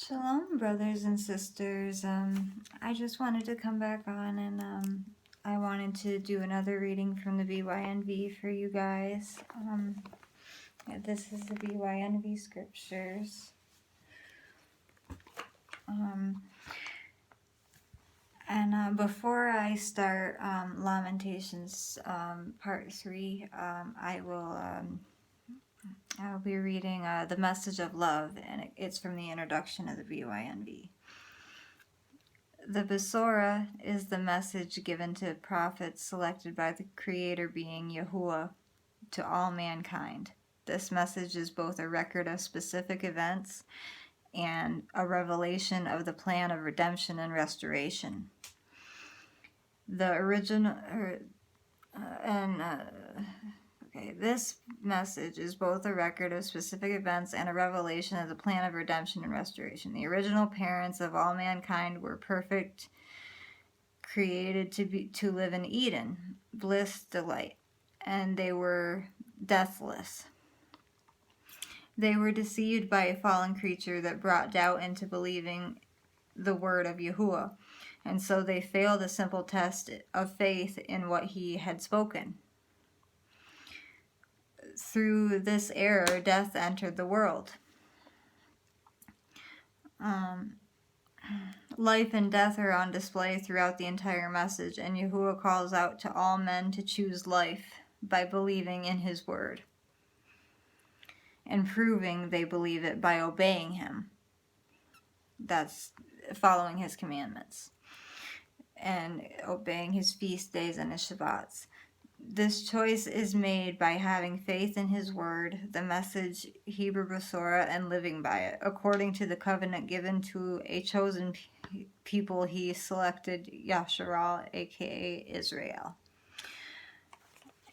Shalom, brothers and sisters. I just wanted to come back on and I wanted to do another reading from the BYNV for you guys. This is the BYNV scriptures. Before I start Lamentations part 3, I'll be reading the message of love, and it's from the introduction of the BYNV. The Besorah is the message given to prophets selected by the Creator being Yahuwah to all mankind. This message is both a record of specific events and a revelation of the plan of redemption and restoration. This message is both a record of specific events and a revelation of the plan of redemption and restoration. The original parents of all mankind were perfect, created to live in Eden, bliss, delight, and they were deathless. They were deceived by a fallen creature that brought doubt into believing the word of Yahuwah, and so they failed a simple test of faith in what he had spoken. Through this error, death entered the world. Life and death are on display throughout the entire message, and Yahuwah calls out to all men to choose life by believing in his word and proving they believe it by obeying him. That's following his commandments and obeying his feast days and his Shabbats. This choice is made by having faith in his word, the message, Hebrew Besorah, and living by it, according to the covenant given to a chosen people he selected, Yasharal, aka Israel.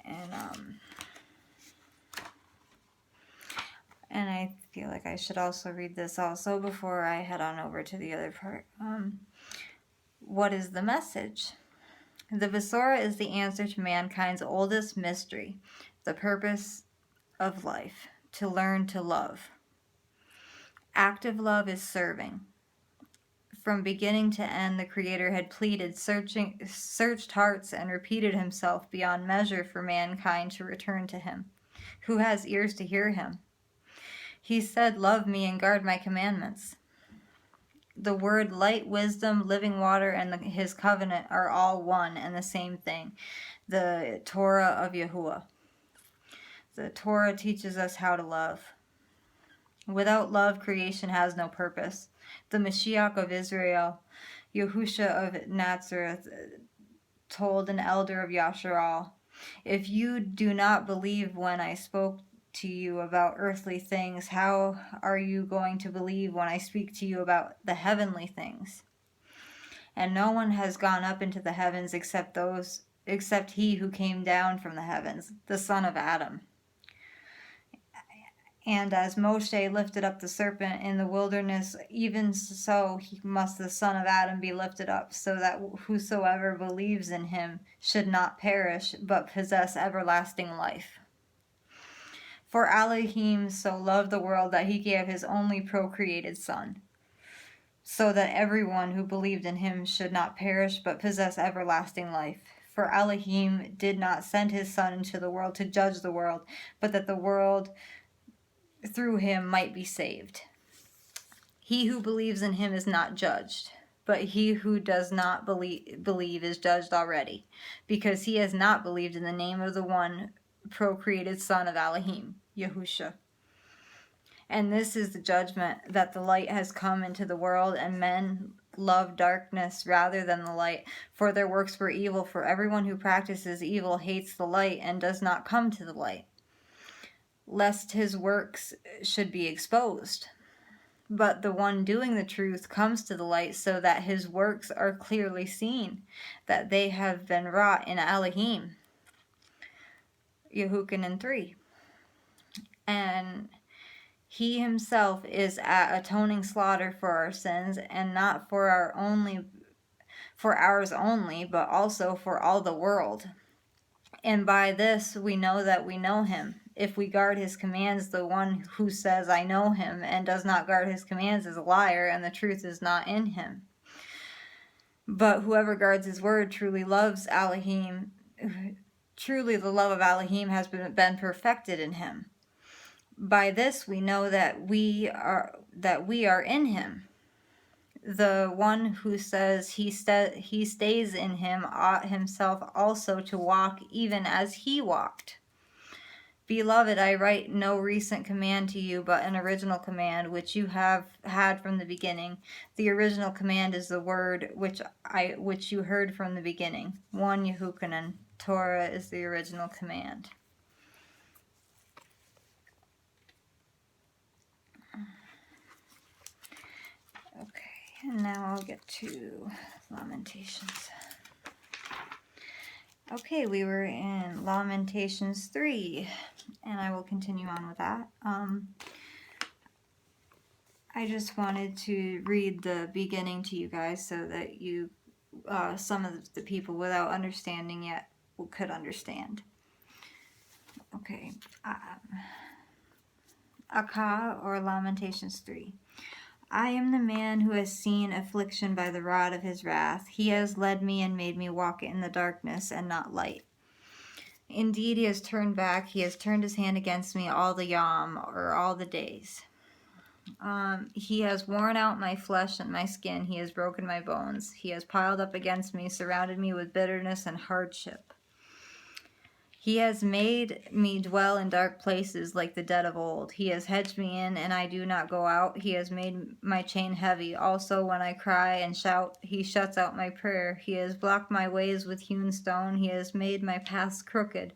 And I feel like I should also read this also before I head on over to the other part. What is the message? The Besorah is the answer to mankind's oldest mystery, the purpose of life, to learn to love. Active love is serving. From beginning to end, the Creator had pleaded, searched hearts, and repeated himself beyond measure for mankind to return to him. Who has ears to hear him? He said, "Love me and guard my commandments." The word light, wisdom, living water, and his covenant are all one and the same thing. The Torah of Yahuwah. The Torah teaches us how to love. Without love, creation has no purpose. The Mashiach of Israel, Yahusha of Nazareth, told an elder of Yasharal, "If you do not believe when I spoke to you about earthly things, how are you going to believe when I speak to you about the heavenly things? And no one has gone up into the heavens except he who came down from the heavens, the son of Adam. And as Moshe lifted up the serpent in the wilderness, even so must the son of Adam be lifted up, so that whosoever believes in him should not perish, but possess everlasting life. For Elohim so loved the world that he gave his only procreated Son, so that everyone who believed in him should not perish but possess everlasting life. For Elohim did not send his Son into the world to judge the world, but that the world through him might be saved. He who believes in him is not judged, but he who does not believe is judged already, because he has not believed in the name of the one procreated Son of Elohim, Yahusha. And this is the judgment, that the light has come into the world, and men love darkness rather than the light, for their works were evil. For everyone who practices evil hates the light and does not come to the light, lest his works should be exposed. But the one doing the truth comes to the light, so that his works are clearly seen, that they have been wrought in Elohim. Yehukanan 3. And he himself is at atoning slaughter for our sins, and not for ours only, but also for all the world. And by this we know that we know him, if we guard his commands, the one who says, I know him, and does not guard his commands is a liar, and the truth is not in him. But whoever guards his word truly loves Elohim. Truly the love of Elohim has been perfected in him. By this we know that we are in him. The one who says he stays in him ought himself also to walk even as he walked. Beloved, I write no recent command to you, but an original command which you have had from the beginning. The original command is the word which you heard from the beginning. 1 Yehukanan. Torah is the original command. Okay, and now I'll get to Lamentations. Okay, we were in Lamentations 3, and I will continue on with that. I just wanted to read the beginning to you guys so that you, some of the people without understanding yet, could understand. Okay, Akah, or Lamentations 3. I am the man who has seen affliction by the rod of his wrath. He has led me and made me walk in the darkness and not light. Indeed, he has turned back. He has turned his hand against me all the yom, or all the days. He has worn out my flesh and my skin. He has broken my bones. He has piled up against me, surrounded me with bitterness and hardship. He has made me dwell in dark places like the dead of old. He has hedged me in, and I do not go out. He has made my chain heavy. Also, when I cry and shout, he shuts out my prayer. He has blocked my ways with hewn stone. He has made my paths crooked.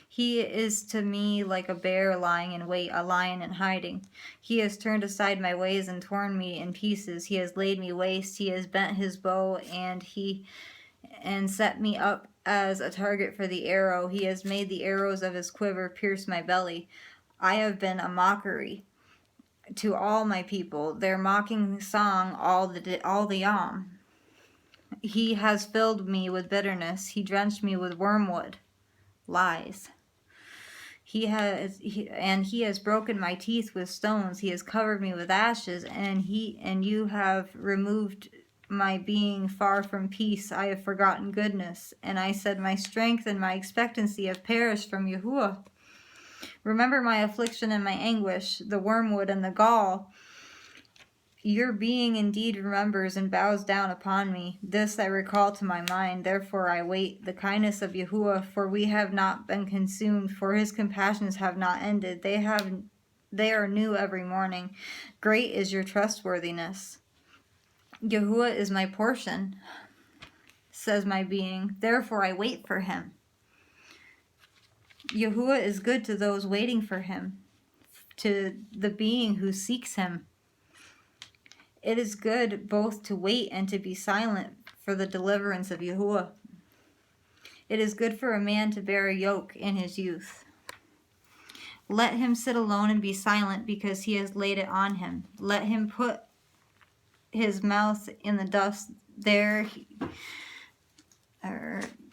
He is to me like a bear lying in wait, a lion in hiding. He has turned aside my ways and torn me in pieces. He has laid me waste. He has bent his bow and set me up as a target for the arrow. He has made the arrows of his quiver pierce my belly. I have been a mockery to all my people, their mocking song all the yom. He has filled me with bitterness. He drenched me with wormwood. Lies. He has broken my teeth with stones. He has covered me with ashes, and you have removed my being far from peace. I have forgotten goodness, and I said, my strength and my expectancy have perished from Yahuwah. Remember my affliction and my anguish, the wormwood and the gall. Your being indeed remembers and bows down upon me. This I recall to my mind, therefore I wait the kindness of Yahuwah, for we have not been consumed, for his compassions have not ended. They are new every morning. Great is your trustworthiness. Yahuwah is my portion, says my being, therefore I wait for him. Yahuwah is good to those waiting for him, to the being who seeks him. It is good both to wait and to be silent for the deliverance of Yahuwah. It is good for a man to bear a yoke in his youth. Let him sit alone and be silent, because he has laid it on him. Let him put his mouth in the dust.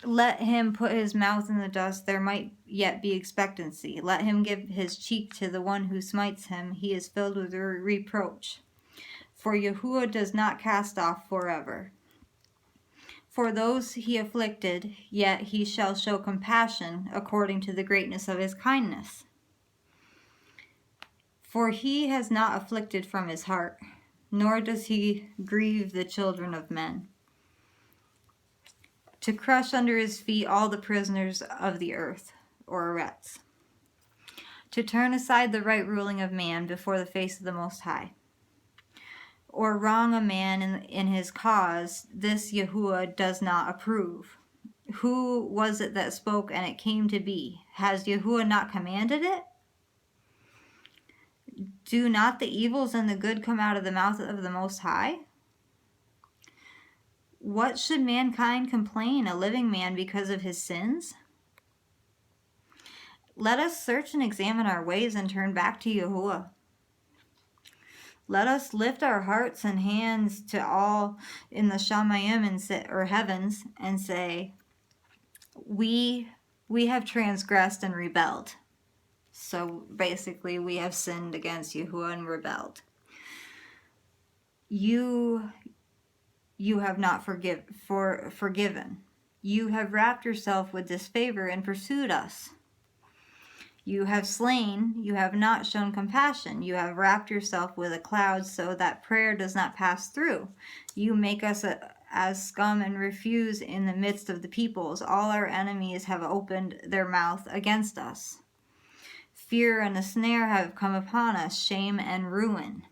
Let him put his mouth in the dust. There might yet be expectancy. Let him give his cheek to the one who smites him. He is filled with reproach. For Yahuwah does not cast off forever. For those he afflicted, yet he shall show compassion according to the greatness of his kindness. For he has not afflicted from his heart, nor does he grieve the children of men, to crush under his feet all the prisoners of the earth, or arets, to turn aside the right ruling of man before the face of the Most High, or wrong a man in his cause. This Yahuwah does not approve. Who was it that spoke and it came to be? Has Yahuwah not commanded it? Do not the evils and the good come out of the mouth of the Most High? What should mankind complain, a living man, because of his sins? Let us search and examine our ways and turn back to Yahuwah. Let us lift our hearts and hands to all in the Shamayim or heavens and say, we have transgressed and rebelled. So basically, we have sinned against Yahuwah and rebelled. You have not forgiven. You have wrapped yourself with disfavor and pursued us. You have slain, you have not shown compassion. You have wrapped yourself with a cloud so that prayer does not pass through. You make us as scum and refuse in the midst of the peoples. All our enemies have opened their mouth against us. Fear and a snare have come upon us, shame and ruin.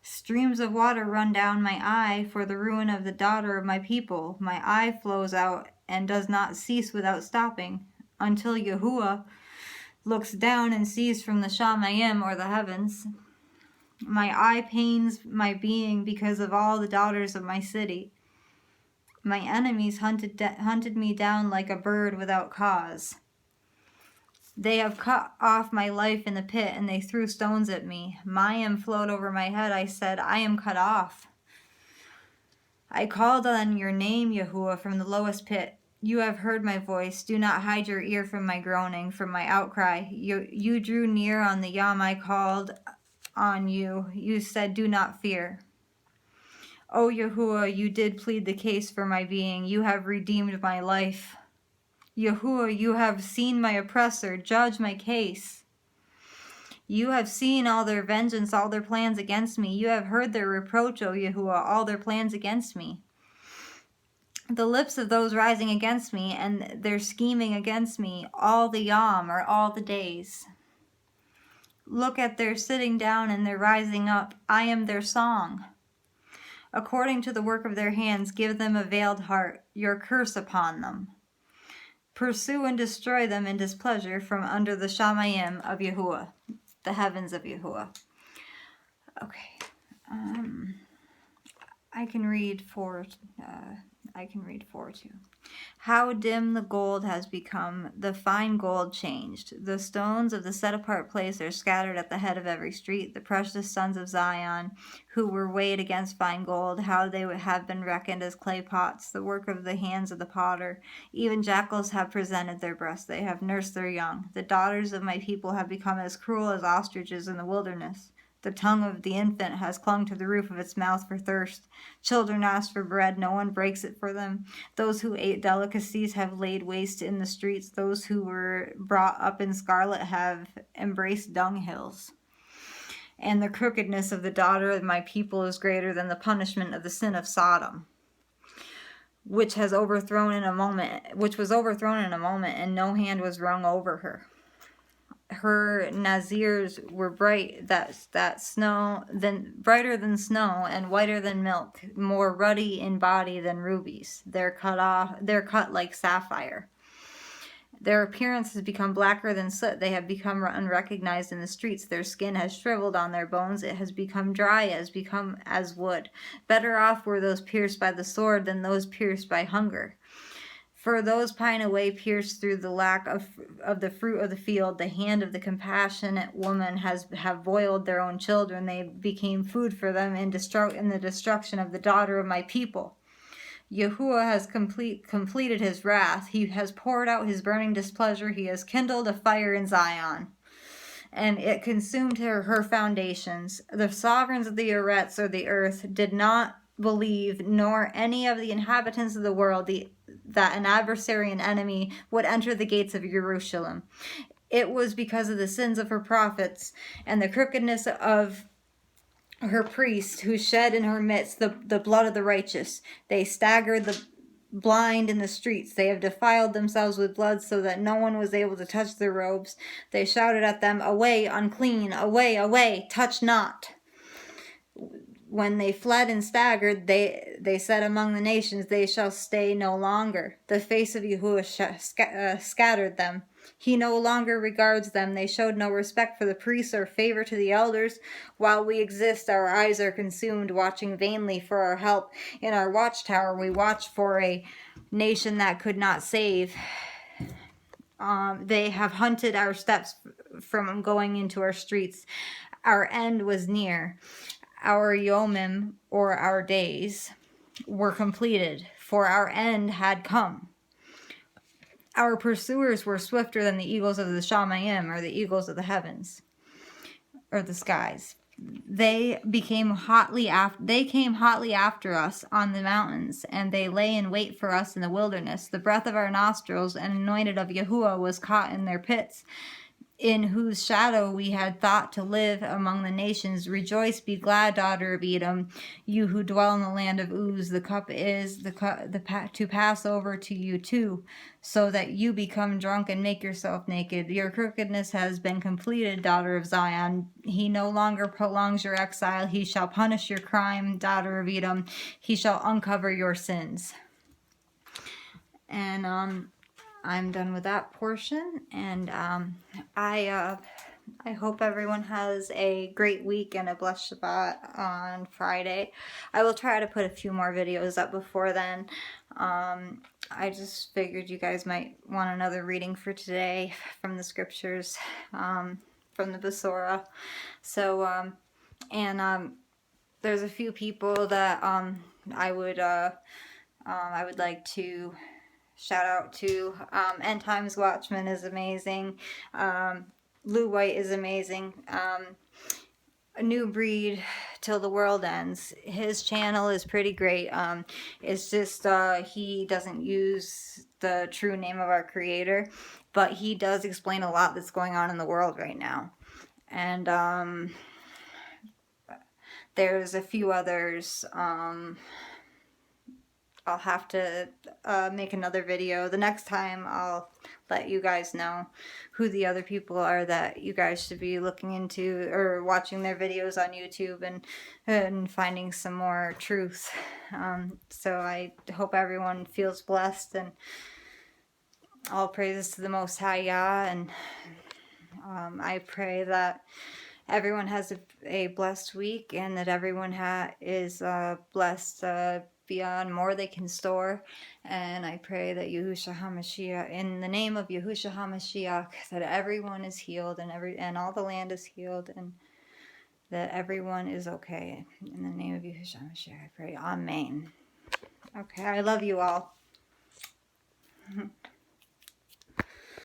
Streams of water run down my eye for the ruin of the daughter of my people. My eye flows out and does not cease without stopping, until Yahuwah looks down and sees from the Shamayim, or the heavens. My eye pains my being because of all the daughters of my city. My enemies hunted me down like a bird without cause. They have cut off my life in the pit, and they threw stones at me. Mayim flowed over my head. I said, I am cut off. I called on your name, Yahuwah, from the lowest pit. You have heard my voice. Do not hide your ear from my groaning, from my outcry. You drew near on the Yom. I called on you. You said, do not fear. O Yahuwah, you did plead the case for my being. You have redeemed my life. Yahuwah, you have seen my oppressor. Judge my case. You have seen all their vengeance, all their plans against me. You have heard their reproach, O Yahuwah, all their plans against me. The lips of those rising against me and their scheming against me, all the Yom, or all the days. Look at their sitting down and their rising up. I am their song. According to the work of their hands, give them a veiled heart, your curse upon them. Pursue and destroy them in displeasure from under the Shamayim of Yahuwah, the heavens of Yahuwah. Okay. I can read 4 too. How dim the gold has become, the fine gold changed. The stones of the set-apart place are scattered at the head of every street. The precious sons of Zion, who were weighed against fine gold, how they would have been reckoned as clay pots, the work of the hands of the potter. Even jackals have presented their breasts. They have nursed their young. The daughters of my people have become as cruel as ostriches in the wilderness. The tongue of the infant has clung to the roof of its mouth for thirst. Children ask for bread, no one breaks it for them. Those who ate delicacies have laid waste in the streets. Those who were brought up in scarlet have embraced dunghills. And the crookedness of the daughter of my people is greater than the punishment of the sin of Sodom, which was overthrown in a moment, and no hand was wrung over her. Her nazirs were brighter than snow, and whiter than milk, more ruddy in body than rubies. They're cut like sapphire. Their appearance has become blacker than soot. They have become unrecognized in the streets. Their skin has shriveled on their bones. It has become dry, as wood. Better off were those pierced by the sword than those pierced by hunger. For those pine away, pierced through the lack of the fruit of the field. The hand of the compassionate woman have boiled their own children. They became food for them in the destruction of the daughter of my people. Yahuwah has completed his wrath. He has poured out his burning displeasure. He has kindled a fire in Zion, and it consumed her foundations. The sovereigns of the Eretz, or the earth, did not believe, nor any of the inhabitants of the world, that an adversary and enemy would enter the gates of Jerusalem. It was because of the sins of her prophets and the crookedness of her priests, who shed in her midst the blood of the righteous. They staggered the blind in the streets. They have defiled themselves with blood so that no one was able to touch their robes. They shouted at them, away, unclean, away, away, touch not. When they fled and staggered, they said among the nations, they shall stay no longer. The face of Yahuwah scattered them. He no longer regards them. They showed no respect for the priests or favor to the elders. While we exist, our eyes are consumed, watching vainly for our help. In our watchtower, we watch for a nation that could not save. They have hunted our steps from going into our streets. Our end was near. Our yomim, or our days, were completed, for our end had come. Our pursuers were swifter than the eagles of the Shamayim, or the eagles of the heavens, or the skies. They came hotly after us on the mountains, and they lay in wait for us in the wilderness. The breath of our nostrils and anointed of Yahuwah was caught in their pits, in whose shadow we had thought to live among the nations. Rejoice, be glad, daughter of Edom, you who dwell in the land of Uz. The cup is to pass over to you too, so that you become drunk and make yourself naked. Your crookedness has been completed, daughter of Zion. He no longer prolongs your exile. He shall punish your crime, daughter of Edom. He shall uncover your sins. And I'm done with that portion, and I hope everyone has a great week and a blessed Shabbat on Friday. I will try to put a few more videos up before then. I just figured you guys might want another reading for today from the scriptures, from the Besorah. So, there's a few people that I would like to shout out to. End Times Watchman is amazing. Lou White is amazing. A New Breed Till the World Ends. His channel is pretty great. It's just he doesn't use the true name of our Creator, but he does explain a lot that's going on in the world right now. And there's a few others. I'll have to make another video. The next time I'll let you guys know who the other people are that you guys should be looking into or watching their videos on YouTube and finding some more truth. So I hope everyone feels blessed, and all praises to the Most High Yah, and I pray that everyone has a blessed week, and that everyone is blessed beyond more they can store. And I pray that Yahushua HaMashiach, in the name of Yahushua HaMashiach, that everyone is healed, and all the land is healed, and that everyone is okay. In the name of Yahushua HaMashiach, I pray. Amen. Okay, I love you all.